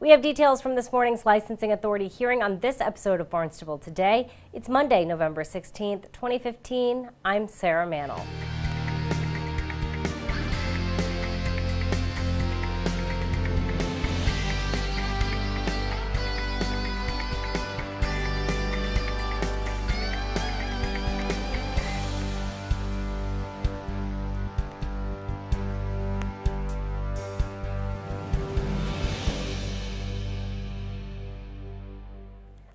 We have details from this morning's licensing authority hearing on this episode of Barnstable Today. It's Monday, November 16th, 2015. I'm Sarah Mantle.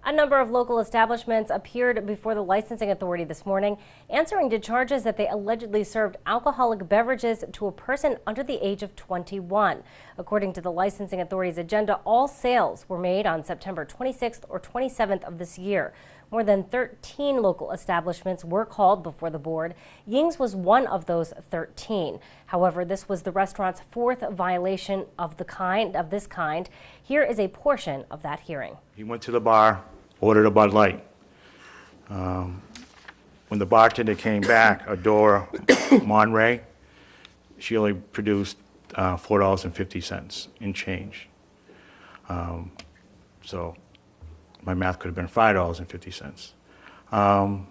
A number of local establishments appeared before the licensing authority this morning, answering to charges that they allegedly served alcoholic beverages to a person under the age of 21. According to the licensing authority's agenda, all sales were made on September 26th or 27th of this year. More than 13 local establishments were called before the board. Ying's was one of those 13. However, this was the restaurant's fourth violation of this kind. Here is a portion of that hearing. He went to the bar, ordered a Bud Light. When the bartender came back, Adora Monray, she only produced $4.50 in change. So my math could have been $5.50.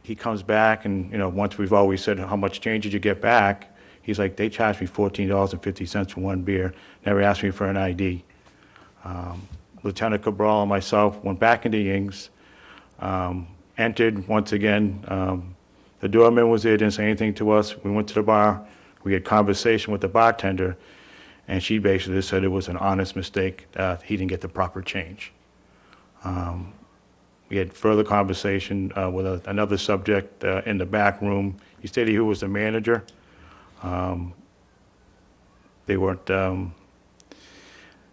He comes back, and once we've always said, how much change did you get back? He's like, they charged me $14.50 for one beer, never asked me for an ID. Lieutenant Cabral and myself went back into Ying's, entered once again. The doorman was there, didn't say anything to us. We went to the bar, we had conversation with the bartender, and she basically said it was an honest mistake. He didn't get the proper change. We had further conversation with another subject in the back room. He stated he was the manager. They weren't.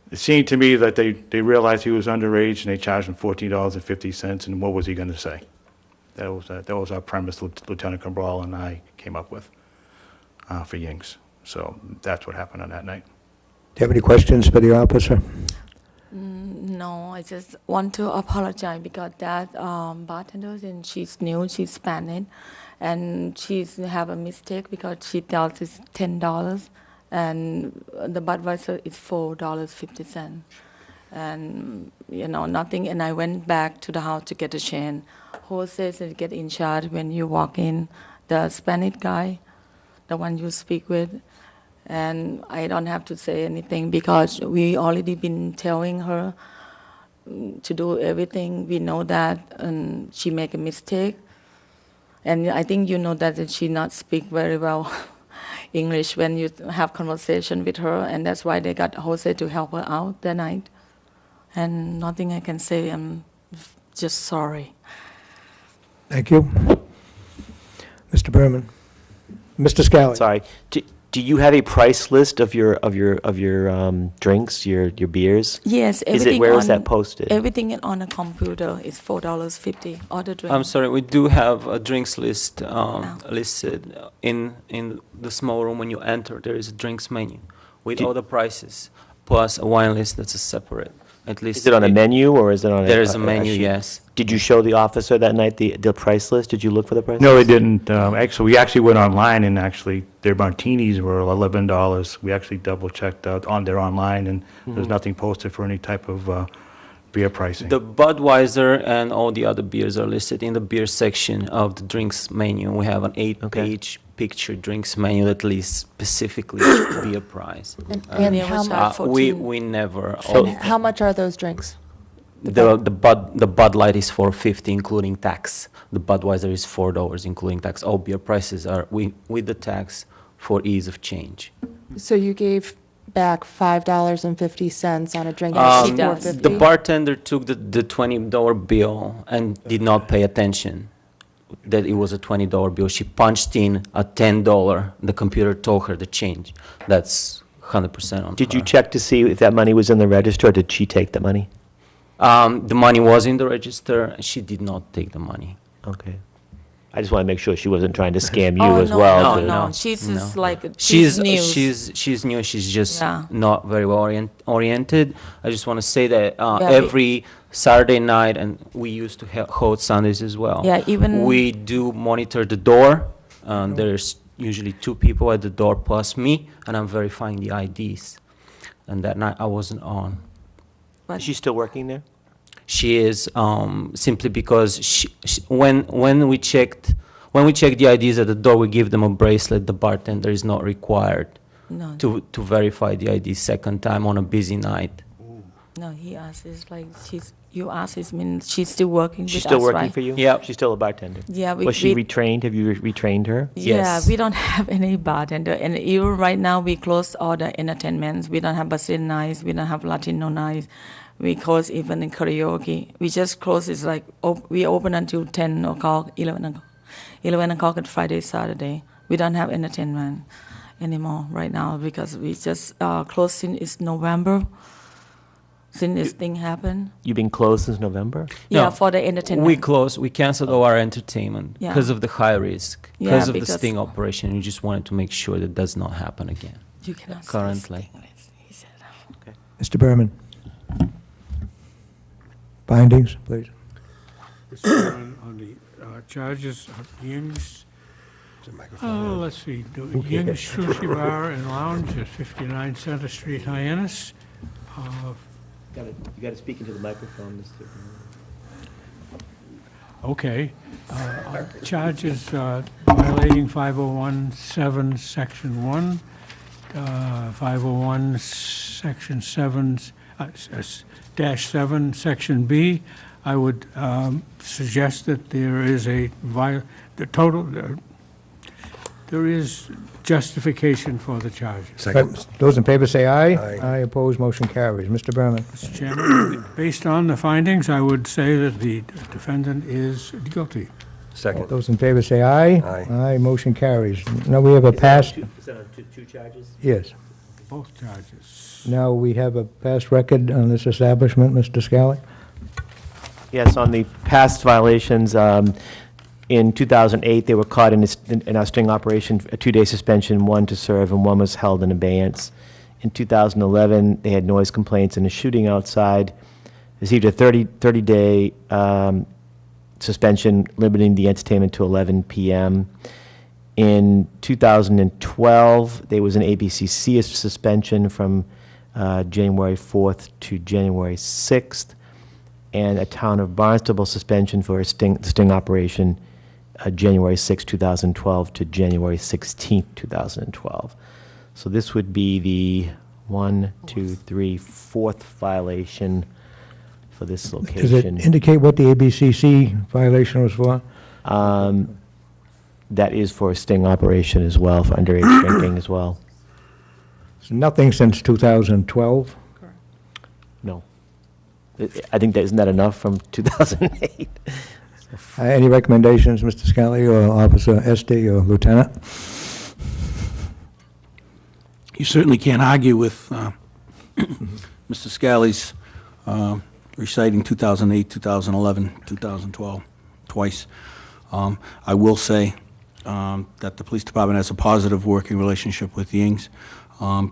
It seemed to me that they realized he was underage and they charged him $14.50. And what was he going to say? That was our premise. Lieutenant Cabral and I came up with for Ying's. So that's what happened on that night. Do you have any questions for the officer? No, I just want to apologize because that bartender, and she's new, she's Spanish, and she's have a mistake because she tells it's $10, and the Budweiser is $4.50, and nothing. And I went back to the house to get a change. Who says that get in charge when you walk in? The Spanish guy, the one you speak with. And I don't have to say anything because we already been telling her to do everything. We know that, and she make a mistake. And I think you know that she not speak very well English when you have conversation with her, and that's why they got Jose to help her out that night. And nothing I can say. I'm just sorry. Thank you. Mr. Berman. Mr. Scally. Sorry. Do you have a price list of your drinks, your beers? Yes. Where is that posted? Everything on a computer is $4.50. All the drinks. I'm sorry, we do have a drinks list listed in the small room. When you enter, there is a drinks menu with all the prices, plus a wine list that's a separate. At least is it on a menu or is it on there is a menu, yes. Did you show the officer that night the price list? Did you look for the price No, list? they didn't. We actually went online, and their martinis were $11. We actually double-checked out on their online, and there's nothing posted for any type of beer pricing. The Budweiser and all the other beers are listed in the beer section of the drinks menu. We have an 8-page picture drinks menu that lists specifically beer price. And how much? We never. And how much are those drinks? The Bud Light is $4.50 including tax. The Budweiser is $4 including tax. All beer prices are with the tax for ease of change. So you gave back $5.50 on a drink that was $4.50? The bartender took the $20 bill and did not pay attention that it was a $20 bill. She punched in a $10. The computer told her the change. That's 100% on Did her. you check to see if that money was in the register, or did she take the money? The money was in the register. She did not take the money. Okay. I just want to make sure she wasn't trying to scam you as well. No. She's just like She's new. She's new. She's just Yeah. not very well oriented. I just want to say that every Saturday night, and we used to hold Sundays as well. Yeah, even we do monitor the door. There's usually 2 people at the door plus me, and I'm verifying the IDs. and that night I wasn't on. Is she still working there? She is, simply because when we checked the IDs at the door, we give them a bracelet. The bartender is not required No, to verify the ID second time on a busy night. no, he asked, it's like, you asked, it means she's still working She's with still us, working right? for you? Yep. She's still a bartender? Yeah, Was she retrained? Have you retrained her? Yeah, Yes. we don't have any bartender, and even right now we close all the entertainments. We don't have Brazilian nights, we don't have Latino nights. We close even in karaoke. We just close. It's like we open until 10 o'clock, 11 o'clock at Friday, Saturday. We don't have entertainment anymore right now because we just closed since it's November. Since this thing happened. You've been closed since November? Yeah, No, for the entertainment. We canceled all our entertainment Yeah. because of the high risk, Yeah, because of the because- sting operation. We just wanted to make sure that does not happen again. You cannot say Currently. this, he said. Mr. Berman? Findings, please. Mr. on the charges of Ying's, let's see, Ying's Sushi Bar and Lounge at 59 Center Street, Hyannis. You got to speak into the microphone, Mr. Okay. Charges violating 501(7) Section 1, 501 Section 7, dash 7, Section B. I would suggest that there is there is justification for the charges. Those in favor say aye. Aye, opposed, motion carries. Mr. Berman? Mr. Chairman, based on the findings, I would say that the defendant is guilty. Second. Those in favor say aye. Aye. Aye, motion carries. Now we have a past, Is that on two charges? yes. Both charges. Now we have a past record on this establishment, Mr. Scally? Yes, on the past violations, in 2008, they were caught in our sting operation, a 2-day suspension, 1 to serve, and 1 was held in abeyance. In 2011, they had noise complaints and a shooting outside, received a 30-day suspension, limiting the entertainment to 11 p.m. In 2012, there was an ABCC suspension from January 4th to January 6th, and a town of Barnstable suspension for a sting operation, January 6, 2012 to January 16, 2012. So this would be the 4th violation for this Does it location. indicate what the ABCC violation was for? That is for a sting operation as well, for underage drinking as well. So nothing since 2012? No. I think isn't that enough from 2008? Any recommendations, Mr. Scally, or Officer Esty, or Lieutenant? You certainly can't argue with Mr. Scally's reciting 2008, 2011, 2012, twice. I will say that the police department has a positive working relationship with Ying's.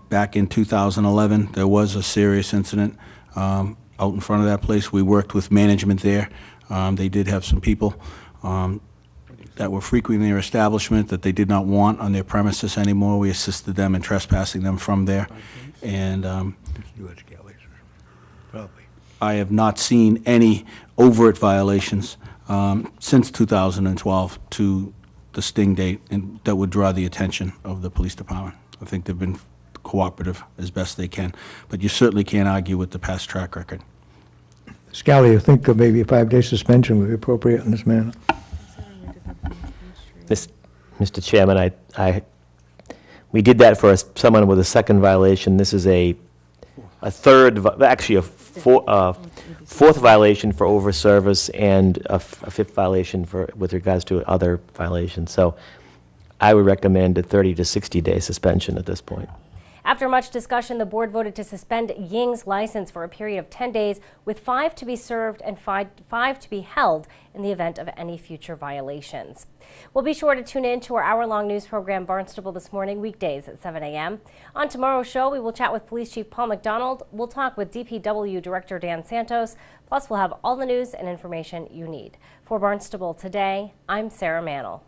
Back in 2011, there was a serious incident out in front of that place. We worked with management there. They did have some people that were frequenting their establishment that they did not want on their premises anymore. We assisted them in trespassing them from there. And I have not seen any overt violations since 2012 to the sting date and that would draw the attention of the police department. I think they've been cooperative as best they can, but you certainly can't argue with the past track record. Scally, you think maybe a 5-day suspension would be appropriate in this manner? Mr. Chairman, we did that for someone with a second violation. This is a fourth violation for over-service and a fifth violation with regards to other violations. So I would recommend a 30 to 60-day suspension at this point. After much discussion, the board voted to suspend Ying's license for a period of 10 days, with 5 to be served and 5 to be held in the event of any future violations. We'll be sure to tune in to our hour-long news program, Barnstable This Morning, weekdays at 7 a.m. On tomorrow's show, we will chat with Police Chief Paul McDonald. We'll talk with DPW Director Dan Santos. Plus, we'll have all the news and information you need. For Barnstable Today, I'm Sarah Mannel.